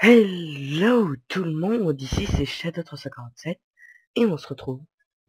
Hello tout le monde, ici c'est Shadow347 et on se retrouve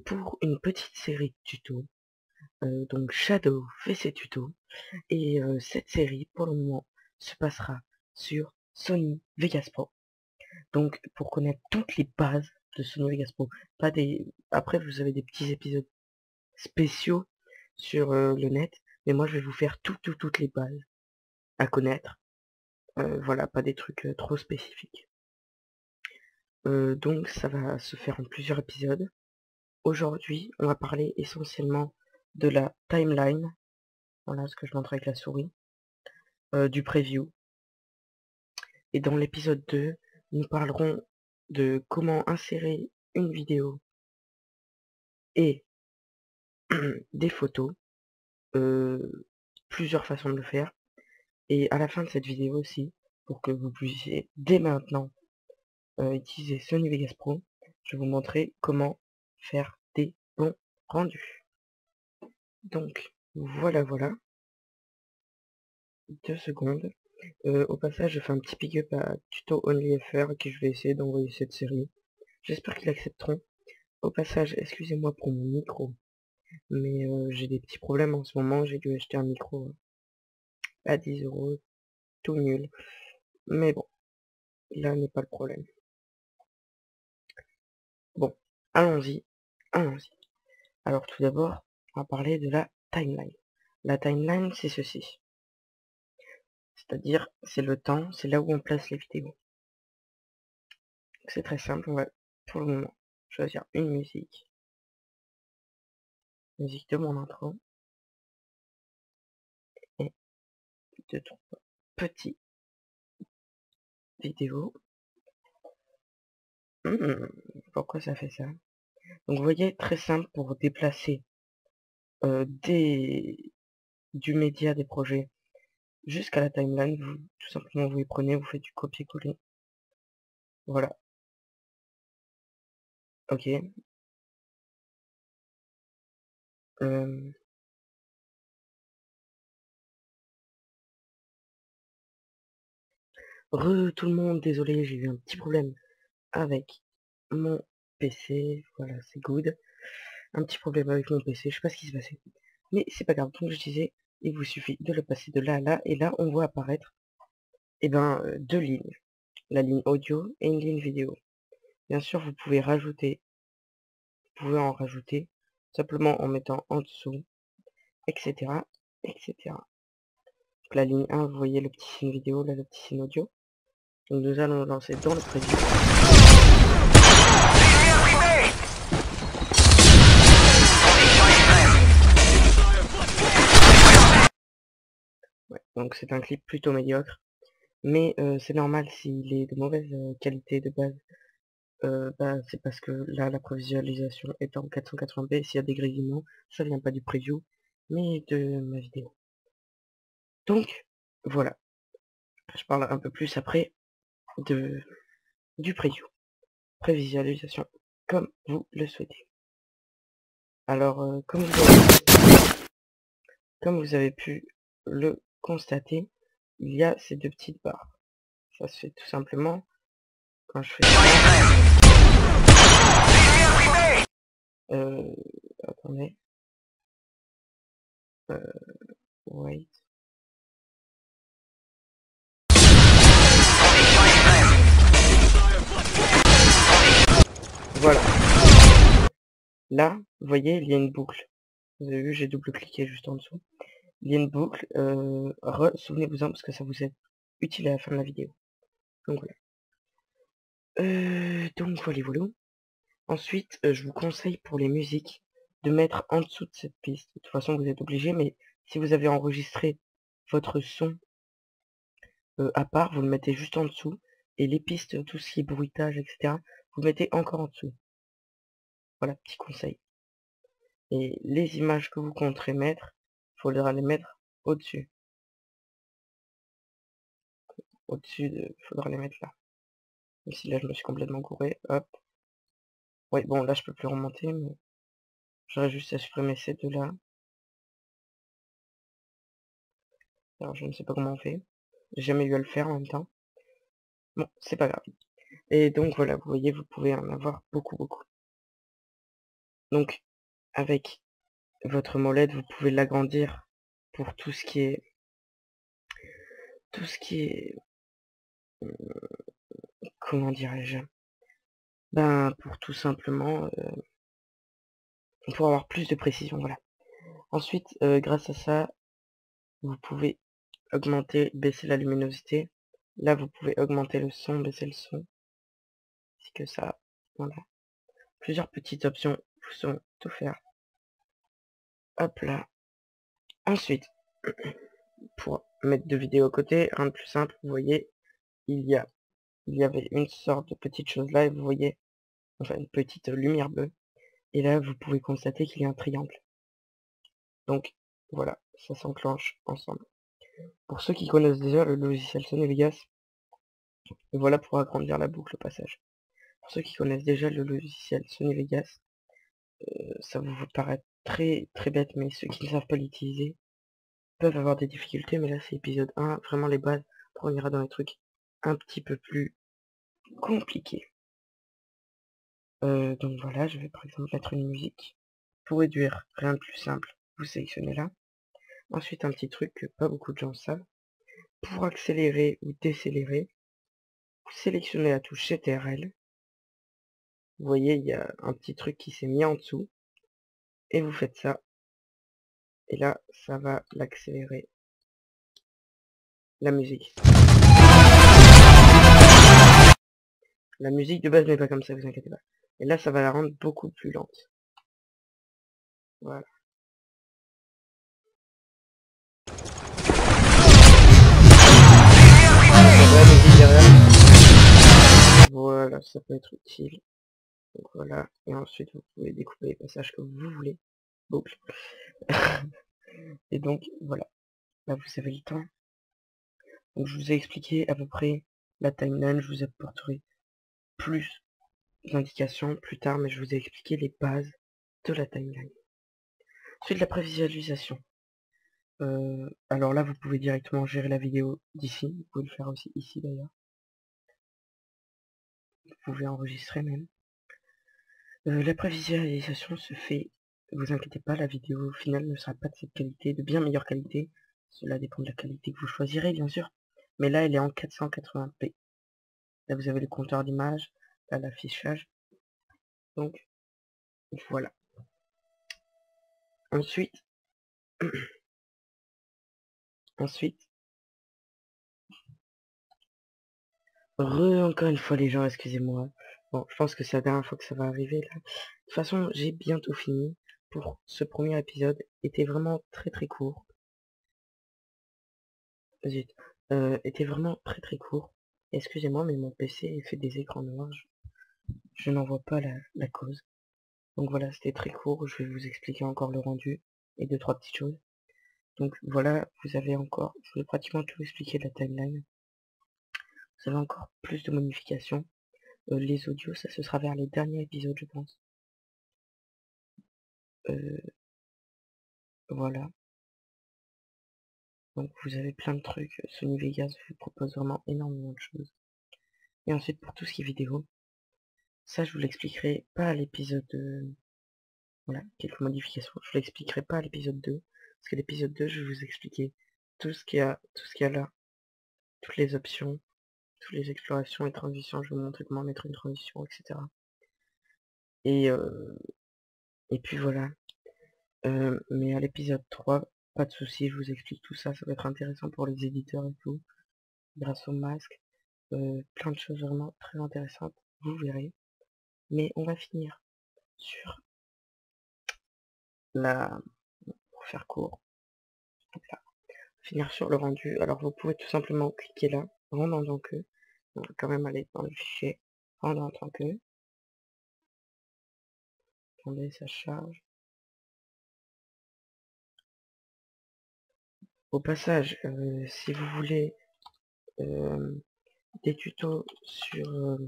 pour une petite série de tutos. Donc Shadow fait ses tutos et cette série pour le moment se passera sur Sony Vegas Pro. Donc pour connaître toutes les bases de Sony Vegas Pro, pas des... Après vous avez des petits épisodes spéciaux sur le net, mais moi je vais vous faire toutes les bases à connaître. Voilà, pas des trucs trop spécifiques. Donc ça va se faire en plusieurs épisodes. Aujourd'hui, on va parler essentiellement de la timeline, voilà ce que je montre avec la souris, du preview. Et dans l'épisode 2, nous parlerons de comment insérer une vidéo et des photos, plusieurs façons de le faire. Et à la fin de cette vidéo aussi, pour que vous puissiez dès maintenant utiliser Sony Vegas Pro, je vais vous montrer comment faire des bons rendus. Donc voilà, 2 secondes. Au passage, je fais un petit big up à Tuto OnlyFR à qui je vais essayer d'envoyer cette série. J'espère qu'ils accepteront. Au passage, excusez-moi pour mon micro, mais j'ai des petits problèmes en ce moment. J'ai dû acheter un micro à 10 €, tout nul. Mais bon, là n'est pas le problème. Bon, allons-y. Alors tout d'abord, on va parler de la timeline. La timeline, c'est ceci. C'est-à-dire, c'est le temps, c'est là où on place les vidéos. C'est très simple, on va pour le moment choisir une musique de mon intro, et de 3 petites vidéos. Pourquoi ça fait ça? Donc vous voyez, très simple pour déplacer du média des projets jusqu'à la timeline, tout simplement vous les prenez, vous faites du copier-coller. Voilà. Ok. Tout le monde, désolé, j'ai eu un petit problème avec mon PC. Voilà, c'est good. Un petit problème avec mon PC, je sais pas ce qui s'est passé. Mais c'est pas grave, donc je disais, il vous suffit de le passer de là à là, et là on voit apparaître deux lignes. La ligne audio et une ligne vidéo. Bien sûr, vous pouvez en rajouter, simplement en mettant en dessous, etc. Donc la ligne 1, vous voyez le petit signe vidéo, là le petit signe audio. Donc nous allons lancer dans le preview. Ouais, donc c'est un clip plutôt médiocre, mais c'est normal s'il est de mauvaise qualité de base. C'est parce que là la prévisualisation est en 480p, s'il y a des grésillements, ça vient pas du preview, mais de ma vidéo. Donc voilà, je parle un peu plus après du preview, prévisualisation, comme vous le souhaitez. Alors comme vous avez pu le constater, il y a ces deux petites barres. Ça se fait tout simplement quand je fais ça. Attendez. Wait. Voilà. Là, vous voyez, il y a une boucle. Vous avez vu, j'ai double-cliqué juste en dessous. Il y a une boucle. Souvenez-vous-en parce que ça vous est utile à la fin de la vidéo. Donc voilà. Voilà. Ensuite, je vous conseille pour les musiques de mettre en dessous de cette piste. De toute façon, vous êtes obligé, mais si vous avez enregistré votre son à part, vous le mettez juste en dessous. Et les pistes, tout ce qui est bruitage, etc., vous mettez encore en dessous. Voilà, petit conseil. Et les images que vous compterez mettre, il faudra les mettre au-dessus. Faudra les mettre là. Ici, là, je me suis complètement gouré. Hop. Oui, bon, là, je peux plus remonter, mais j'aurais juste à supprimer ces deux-là. Alors, je ne sais pas comment on fait. J'ai jamais eu à le faire en même temps. Bon, c'est pas grave. Et donc voilà, vous voyez, vous pouvez en avoir beaucoup. Donc, avec votre molette, vous pouvez l'agrandir pour tout ce qui est... comment dirais-je? Ben, pour tout simplement, pour avoir plus de précision, voilà. Ensuite, grâce à ça, vous pouvez augmenter, baisser la luminosité. Là, vous pouvez augmenter le son, baisser le son. C'est que ça, voilà. Plusieurs petites options vous sont offertes. Hop là. Ensuite, pour mettre deux vidéos à côté, rien de plus simple, vous voyez, il y avait une sorte de petite chose là, et vous voyez, enfin une petite lumière bleue. Et là, vous pouvez constater qu'il y a un triangle. Donc, voilà, ça s'enclenche ensemble. Pour ceux qui connaissent déjà le logiciel Sony Vegas, voilà pour agrandir la boucle au passage. Pour ceux qui connaissent déjà le logiciel Sony Vegas, ça vous paraît très bête, mais ceux qui ne savent pas l'utiliser peuvent avoir des difficultés, mais là c'est épisode 1, vraiment les bases, après on ira dans les trucs un petit peu plus compliqués. Donc voilà, je vais par exemple mettre une musique. Pour réduire, rien de plus simple, vous sélectionnez là. Ensuite un petit truc que pas beaucoup de gens savent. Pour accélérer ou décélérer, vous sélectionnez la touche CTRL. Vous voyez, il y a un petit truc qui s'est mis en dessous. Et vous faites ça. Et là, ça va l'accélérer. La musique. La musique de base n'est pas comme ça, vous inquiétez pas. Et là, ça va la rendre beaucoup plus lente. Voilà. Voilà, ça peut être utile. Donc voilà. Et ensuite, vous pouvez découper les passages que vous voulez. Boucle. Et donc, voilà. Là, vous avez le temps. Donc, je vous ai expliqué à peu près la timeline. Je vous apporterai plus d'indications plus tard, mais je vous ai expliqué les bases de la timeline. Ensuite, la prévisualisation. Alors là, vous pouvez directement gérer la vidéo d'ici. Vous pouvez le faire aussi ici d'ailleurs. Vous pouvez enregistrer même. La prévisualisation se fait, vous inquiétez pas, la vidéo finale ne sera pas de cette qualité, de bien meilleure qualité. Cela dépend de la qualité que vous choisirez, bien sûr. Mais là, elle est en 480p. Là, vous avez le compteur d'image, là, l'affichage. Donc, voilà. Ensuite, encore une fois les gens, excusez-moi. Bon, je pense que c'est la dernière fois que ça va arriver là. De toute façon, j'ai bientôt fini. Pour ce premier épisode, était vraiment très court. Zut. Était vraiment très court. Excusez-moi, mais mon PC fait des écrans noirs. Je n'en vois pas la cause. Donc voilà, c'était très court. Je vais vous expliquer encore le rendu et deux trois petites choses. Donc voilà, vous avez encore, je vous ai pratiquement tout expliqué de la timeline. Vous avez encore plus de modifications. Les audios, ça ce sera vers les derniers épisodes, je pense. Voilà. Donc vous avez plein de trucs. Sony Vegas vous propose vraiment énormément de choses. Et ensuite pour tout ce qui est vidéo, ça je vous l'expliquerai pas à l'épisode... Voilà, quelques modifications. Je vous l'expliquerai pas à l'épisode 2. Parce que l'épisode 2, je vais vous expliquer tout ce qu'il y a là. Toutes les options, toutes les explorations et transitions. Je vais vous montrer comment mettre une transition, etc. Et, et puis voilà. Mais à l'épisode 3, pas de soucis, je vous explique tout ça. Ça va être intéressant pour les éditeurs et tout. Grâce au masque. Plein de choses vraiment très intéressantes. Vous verrez. Mais on va finir sur la... Pour faire court. Là. Finir sur le rendu. Alors vous pouvez tout simplement cliquer là. Rendre en tant que. On va quand même aller dans le fichier. Rendre en tant que. Attendez, ça charge. Au passage, si vous voulez des tutos sur...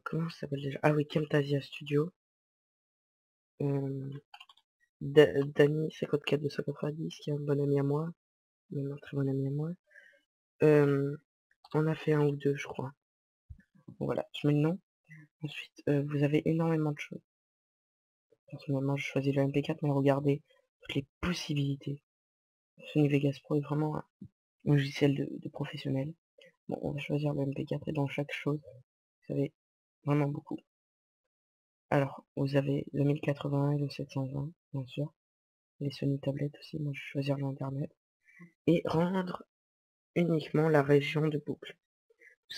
comment ça s'appelle déjà? Ah oui, Camtasia Studio. Dany 54 290, qui est un bon ami à moi. Même un très bon ami à moi. On a fait un ou deux, je crois. Donc voilà, je mets le nom. Ensuite, vous avez énormément de choses. Personnellement, je choisis le MP4, mais regardez toutes les possibilités. Sony Vegas Pro est vraiment un logiciel de professionnel. Bon, on va choisir le MP4 et dans chaque chose, vous avez vraiment beaucoup. Alors, vous avez le 1080 et le 720, bien sûr. Les Sony tablettes aussi, moi je vais choisir l'internet. Et rendre uniquement la région de boucle.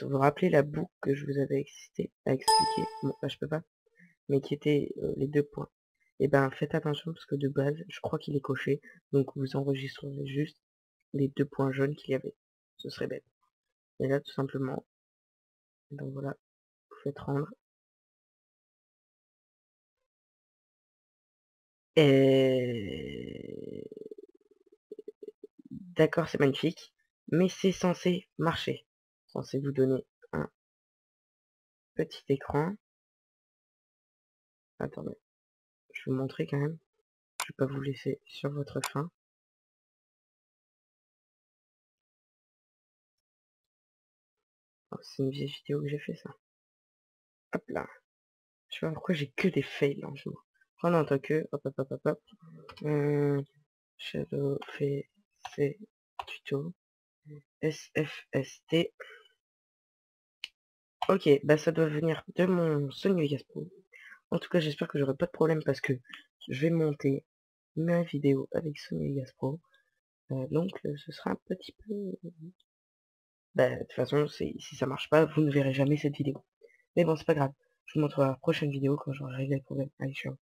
Vous vous rappelez la boucle que je vous avais expliqué, bon là je peux pas, mais qui était les deux points. Et ben faites attention parce que de base, je crois qu'il est coché, donc vous enregistrerez juste les deux points jaunes qu'il y avait. Ce serait bête. Et là tout simplement, donc voilà, vous faites rendre. Et d'accord, c'est magnifique, mais c'est censé marcher. Censé vous donner un petit écran. Attendez, je vais vous montrer quand même. Je vais pas vous laisser sur votre faim. Oh, c'est une vieille vidéo que j'ai fait ça. Hop là. Je sais pas pourquoi j'ai que des fails en ce moment. Oh non, tant que. Hop hop hop hop hop. Shadow fait ses tutos. SFST. Ok, bah ça doit venir de mon Sony Vegas Pro. En tout cas, j'espère que j'aurai pas de problème parce que je vais monter ma vidéo avec Sony Vegas Pro. Donc ce sera un petit peu... Bah, de toute façon, si ça marche pas, vous ne verrez jamais cette vidéo. Mais bon, c'est pas grave. Je vous montrerai la prochaine vidéo quand j'aurai réglé le problème. Allez, ciao.